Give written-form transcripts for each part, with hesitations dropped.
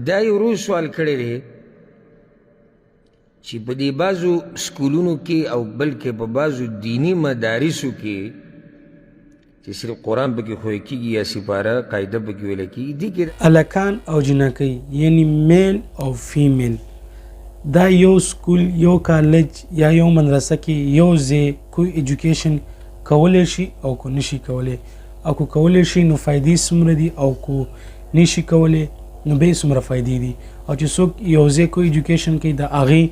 دا یو روز سوال کړی دی چې په دې بعضو سکولونو کې او بلکې په بعضو دینی مدارسو کې چې صرف قرآن پکې ښویل کېږي یا سپاره قاعده پکې ویله کېږي دې کې الکان او جنکۍ یعنی میل او فیمیل دا یو سکول یو کالج یا یو مدرسه کې یو ځای کوئی ایجوکیشن کولی شي او کو نشي کولی او کو کولی شي نو فایدې څومره دي او کو نشي کولی نو به څومره فایدې دي او چې څوک یو ځای کوئی ایجوکیشن کوي د هغې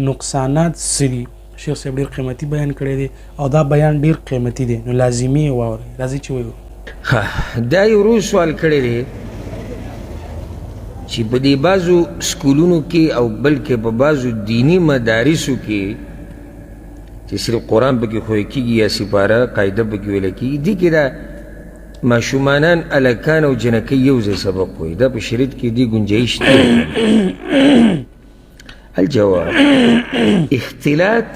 نقصانات څه دي شیخ صاحب ډېر قیمتي بیان کړی دی او دا بیان ډېر قیمتي دی نو لازمي یې واورئ راځئ چې وایو دا یو روز سوال کړی دی چې په دې بعضو سکولونو کې او بلکې په بعضو دینی مدارسو کې چې صرف قرآن پکې ښویل کېږي یا سپاره قاعده پکې ویله کېږي دې کې دا ماشومانان الکان او جنکۍ یو ځای سبق وایي دا په شریعت کې دې گنجایش دی الجواب اختلاط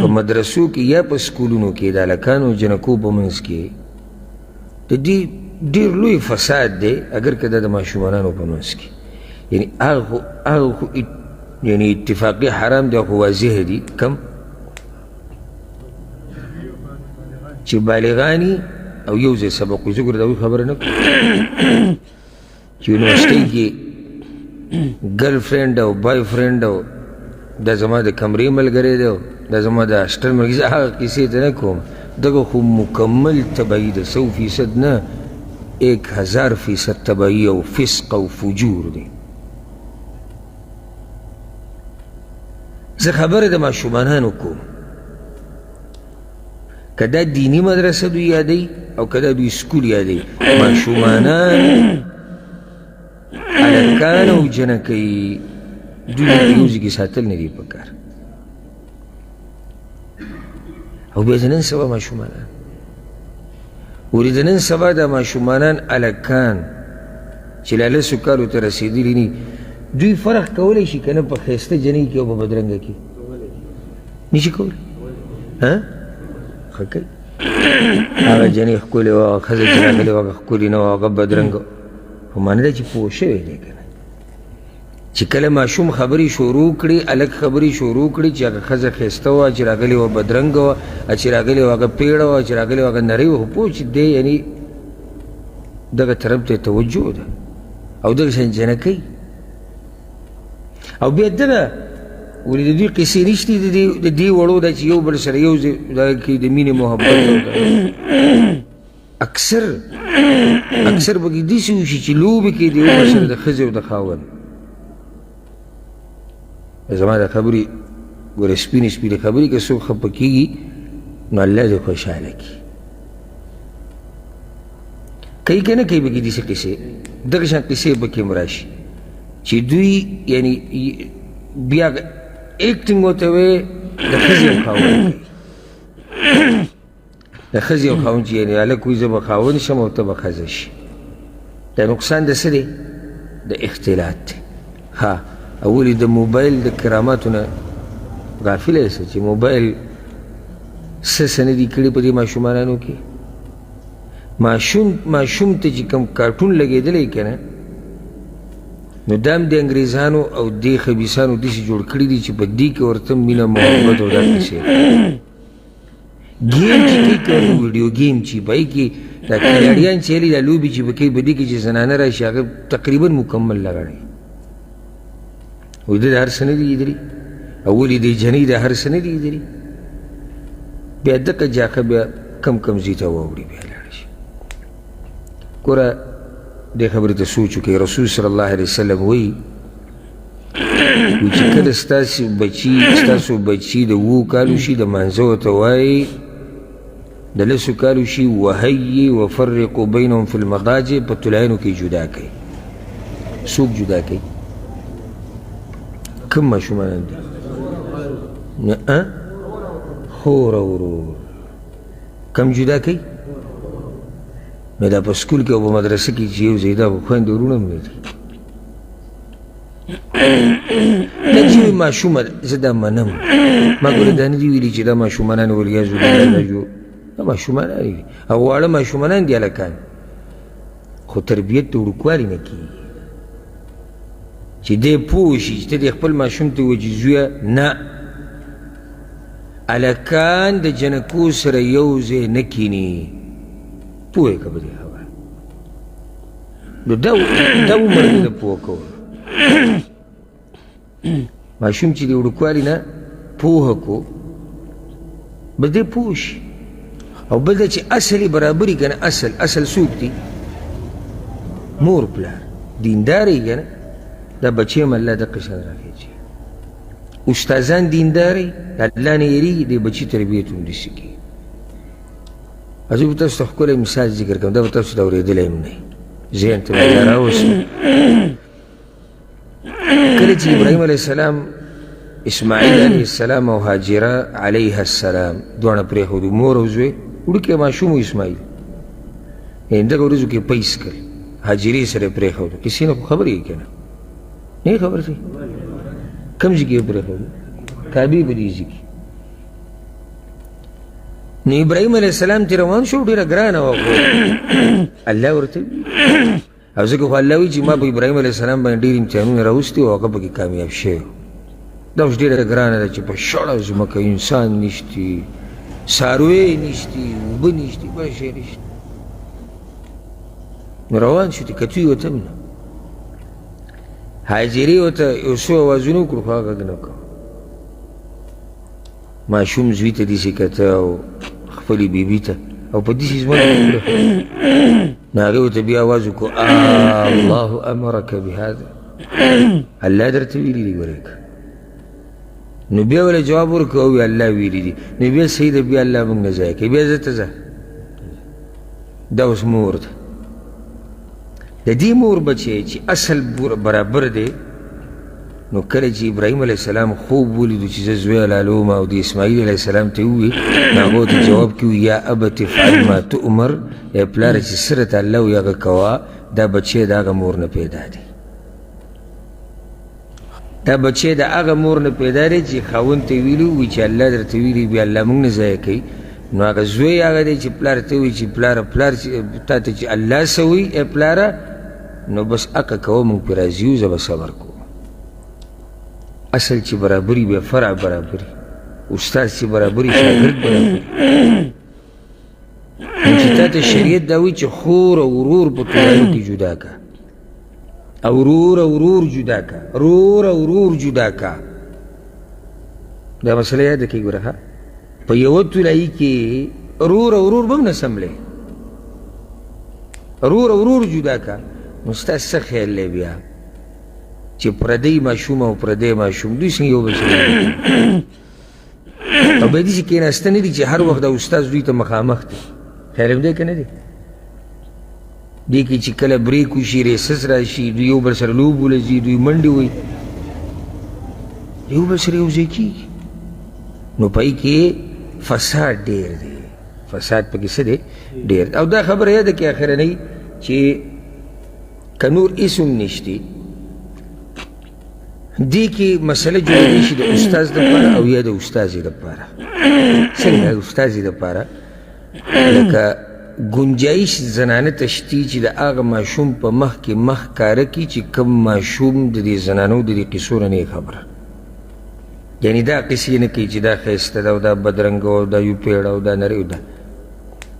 په مدرسو کې یا په سکولونو کې د الکانو او جنکو په منځ کې د دې ډېر لوی فساد دی اگر که دا د ماشومانانو په منځ کې یعنی هغه خو یعنی اتفاقي حرام دی خو واضح دي کم چې بالغاني او یو ځای سبق وایي زه ګوره د هغوی خبره نه کوم چې یونیورسټۍ کې ګرل فرینډ او بای فرینډ او دا زما د کمرې ملګری دی او دا زما د هاسټل ملګری زه هغه کیسې ته نه کوم دغه خو مکمل تبعي ده 100% نه 1000% تبعي او فسق او فجور دی زه خبره د ماشومانانو کوم که دا دینی مدرسه دوی یادوي او که دا دوی سکول یادوي ماشومانان الکان او جنکۍ دوی یو ځای کې ساتل نه دي پکار او بیا د نن سبا ماشومانان ولې د نن سبا دا ماشومانان الکان چې لا لسو کالو ته رسېدلي نه دوی فرق کولی شي که نه په ښایسته جنۍ کې او په بدرنګه کې نشي کولی ښه کوي هغه جنۍ ښکلې وه هغه ښځه چې راغلې وه هغه ښکلې نه وه هغه بدرنګه خو معنی ده چې پوه شوی دی که نه چې کله ماشوم خبرې شروع کړي الک خبرې شروع کړي چې هغه ښځه ښایسته وه چې راغلې وه بدرنګه وه چې راغلې وه هغه پیړه وه چې راغلې وه هغه نرۍ وه خو پوه چې دی یعنې دغه طرف ته توجه ده او دغه شان جنکۍ او بیا دغه ولې د دوی قصې نشتې د دې وړو ده چې یو بل سره یو ځای دغه کوي د مینې محبت اکثر پکې داسې وشي چې لوبې کوي د یو بل سره د ښځې او د خاوند زما د خبرې ګوره سپینې سپینې خبرې که څوک خفه کېږي نو الله دې خوشحاله کړي کوي که نه کوي پکې داسې قصې دغه شان قصې پکې هم راشي چې دوی یعنې بیا ایکټینګ ورته وایي د ښځې او خاوند کوي د ښځې او خاوند چې یعنې هلک وایي زه به خاوند شم او ته به ښځه شي دا نقصان د څه دی د اختلاط دی او ولې د موبایل د کراماتو نه غافله یې چې موبایل څه نه دي کړي په دې ماشومانانو کې ماشوم ته چې کوم کارټون لګېدلی که نه نو دا هم د انګریزانو او دې خبیثانو داسې جوړ کړي دي چې په دې کې ورته مینه محبت او دا کیسې ګیم چې کوي که ویډیو ګیم چې په هغې کې دا کلاړیان چې هلې دا لوبې چې به کوي په دې کې چې زنانه راشي هغه تقریبا مکمل لګړی وایي ده د هر څه نه دي لیدلي او ولې دې جنۍ د هر څه نه دي لیدلي بیا دغه جاښه بیا کم ځای ته واوړي بیا لاړه شي ګوره دې خبرې ته سوچ وکړئ رسول صلی الله علیه وسلم وایي چې کله ستاسو بچي د 7 کالو شي د مانځه ورته وایي د 10 کالو شي وهیي وفرقوا بینهم فی المضاجع په طلایانو کې جدا کوي څوک جدا کوي کوم ماشومان دي خور او ورور کم جدا کوي نو دا په سکول کې او په مدرسه کې چې یو ځای دا به خویندې ورونه هم لري دا چې ماشومه زه دا منم ما ګوره دا نه دي ویلي چې دا ماشومانان والعیاذ بالله دا جوړ دا ماشومانان دي او واړه ماشومانان دي هلکان خو تربیت د وړوکوالي نه کېږي چې دی پوه شي چې ته دې خپل ماشوم ته ووایې چې زویه نه هلکان د جنکو سره یو ځای نه کیني پوه یې که په دې خبره نو دا عمر دی د پوه کولو ماشوم چې د وړوکوالي نه پوهه کو بس دی پوه شي او بل دا چې اصل یې برابري که نه اصل څوک دي مور پلار دیندار یې که نه دا بچې هم الله دقه شان راخېږي استادان دیندار یې د الله نه یېرېږي د بچي تربیت همداسې کوي زه به تاسو ته ښکلی مثال ذکر کوم دا به تاسو ته اورېدلی هم نه ذهن ته به راوستم کله چې ابراهیم علیه السلام اسماعیل علیه السلام او هاجره علیه السلام دواړه پرېښودو مور او زوی وړوکی ماشوم و اسماعیل دغه ورځو کې پیس کړل هاجرې سره پرېښودو کیسې نه خو خبرې یې که نه نه یې خبر دی کوم ځای کې یې پرېښودو کعبې په دې ځای کې نو ابراهیم علیه السلام ترې روان شو ډېره ګرانه وه خو الله ورته او ځکه خو الله وایي چې ما په ابراهیم علیه السلام باندې ډېر امتحانونه راوستي او هغه پکې کامیاب شوی دا اوس ډېره ګرانه ده چې په شړه ځمکه انسان نشتي څاروی نشتي اوبه نشتي بل شی نشته نو روان شو کتو یې ورته هم نه هاجرې ورته یو څو اوازونه وکړو خو هغه غږ نه کوه ماشوم زوی ته داسې کته او خپلې بیبي ته او په داسې ځمکه نو هغې ورته بیا اواز وکړو الله امرک بهذا الله درته ویلي دي ورېږه نو بیا وله جواب ورکړه او الله ویلي دي نو بیا صحیح ده بیا الله موږ نه ضایع کوي بیا زه ته ځه دا اوس مور ده د دې مور بچی چې اصل برابر دی نو کله چې ابراهیم علیه السلام خوب ولیدو چې زه زوی حلالوم او د اسماعیل علیه السلام ته ووایي نو هغه ورته جواب کې ووایي یا ابت افعل ما تؤمر ای پلاره چې څه راته الله وایي هغه کوه دا بچی د هغه مور نه پیدا دی دا بچی د هغه مور نه پیدا دی چې خاوند ته ویلي وي چې الله درته ویلي بیا الله موږ نه ضایع کوي نو هغه زوی هغه دی چې پلار ته وایي چې پلاره پلار تا ته چې الله څه وایي ای پلاره نو بس اقه کوه موږ پرې راضي یو زه به صبر کوم اصل چې برابري بیا فرع برابري استاد چې برابري شاګرد برابري چې تا ته شریعت دا وایي چې خور او ورور په ټولنو کې جدا که او ورور جدا که ورور جدا که دا مسله یاده کړئ ګوره ښه په یوه تولایي کې ورور به هم نه سملی ورور جدا که نو ستا څه خیال دی بیا چې پردی ماشوم او پردی ماشوم دوی څنګه یو بل سره او بیا داسې کېناسته نه دي چې هر وخت د استاد دوی ته مخامخ دی خیال هم دی که نه دی دې کې چې کله بریک وشي ریسس راشي دوی یو بل سره لوبو له ځي دوی منډې وایي یو بل سره یو ځای کېږي نو په کې فساد ډېر دی فساد پکې څه دی ډېر او دا خبره یاده کې اخرنۍ چې که نور هېڅ هم نشتي دې کې مسله جوړېدی شي د استاذ دپاره او یا د استاذې دپاره څنګه د استاذې دپاره لکه گنجایش زنانه ته شتي چې د هغه ماشوم په مخ کې مخ کاره کړي چې کوم ماشوم د دې زنانو د دې قصو نه نه خبره یعنی دا قصې نه کوي چې دا ښایسته ده او دا بدرنګه او دا یو پیړه او دا نری ده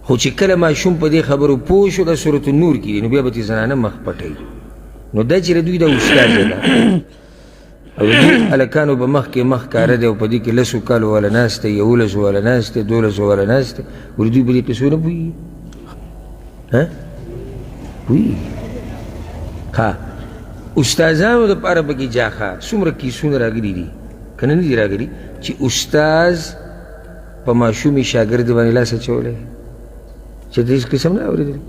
خو چې کله ماشوم په دې خبرو پوه شو د صورت النور کې نو بیا به دې زنانه مخ پټوي نو دا چې د دوی د استاذ ده او دوی هلکانو به مخ کې مخ کاره دی او په دې کې لسو کالو والا ناست دی 11 والا ناست دی 12 والا ناست دی ولې دوی په دې قصو نه پوهېږي پوهېږي ښه استاذانو دپاره پکې جاښه څومره کیسونه راغلي دي که نه دي راغلي چې استاذ په ماشومې شاګرد باندې لاس اچولی چې ته هېڅ قسم نه اورېدلی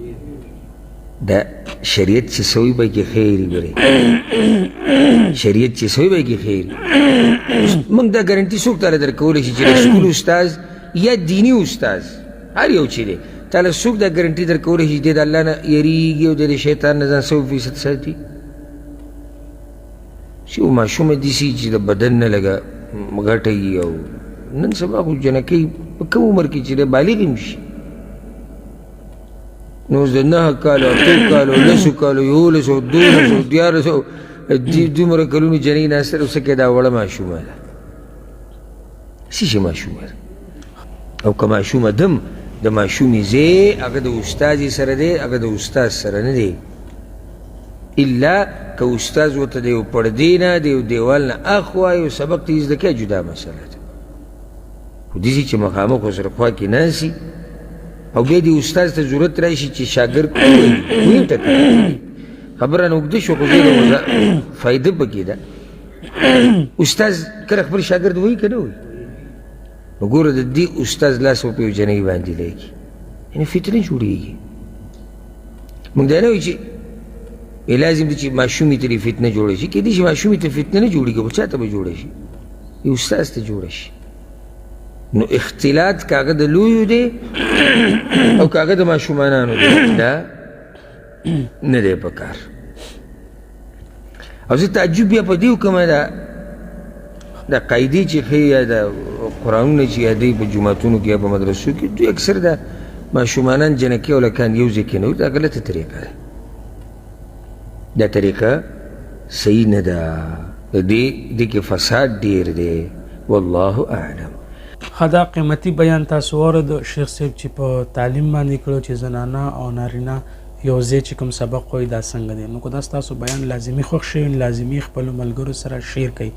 دا شریعت چې څه وایي به کې خیر وي ګورې شریعت چې څه وایي به کې خیر موږ دا ګارنټي څوک تاله درکولی شي چې د سکول استاذ یا دیني استاذ هر یو چې دی تاله څوک دا ګارنټي درکولی شي چې دی د الله نه یېرېږي او د شیطان نه ځان 100% ساتي چې یو ماشومه داسې چې د بدن نه لږه غټه وي او نن سبا خو جنکۍ په کوم عمر کې چې دی بالغ هم شي نو اوس د 9 کالو 8 کالو 10 کالو 11 12 14 دومره کلونو جنۍ ناسته اوس کې دا وړه ماشومه ده څه شي ماشومه ده او که ماشومه دم د ماشومې ځای هغه د استازي سره دی هغه د استاذ سره نه دی الا که استاذ ورته د یو پردې نه د یو دیوال نه اخوا یو سبق ته یې زده کوي جدا مسله ده خو داسې چې مخامخ ورسره خوا کې ناستي او بیا دې استاذ ته ضرورت راشي چې شاګرد ووایي ټکه خبره نه اوږده شو خو زه فایده پکې ده استاذ کله خپل شاګرد وایي که نه وایي نو ګوره د دې استاذ لاس په یو جنۍ باندې لګي یعنې فتنه جوړېږي موږ دا نه وایو چې لازم دی چې ماشومې ته فتنه جوړه شي کېدای شي ماشومې ته فتنه نه جوړېږي خو چا ته به جوړه شي یو استاذ ته جوړه شي نو اختلاط که هغه د لویو دی او که هغه د ماشومانانو دی دا نه دی په کار او زه تعجب بیا په دې وکړم دا قاعدې چې ښیي یا د قرآنونه چې یادوي په جوماتونو کې یا په مدرسو کې دوی اکثر د ماشومانان جنکۍ او لکان یو ځای کې نه وي دا غلطه طریقه ده دا طریقه صحیح نه ده د دې کې فساد ډېر دی والله اعلم دا قیمتي بیان تاسو اورید شیخ صاحب چې په تعلیم باندې کړو چې زنانه او نارینه یو ځای چې کوم سبق وایي دا څنګه دی نو که دا ستاسو بیان لازمي خوښ شوی لازمي خپلو ملګرو سره شیر کړئ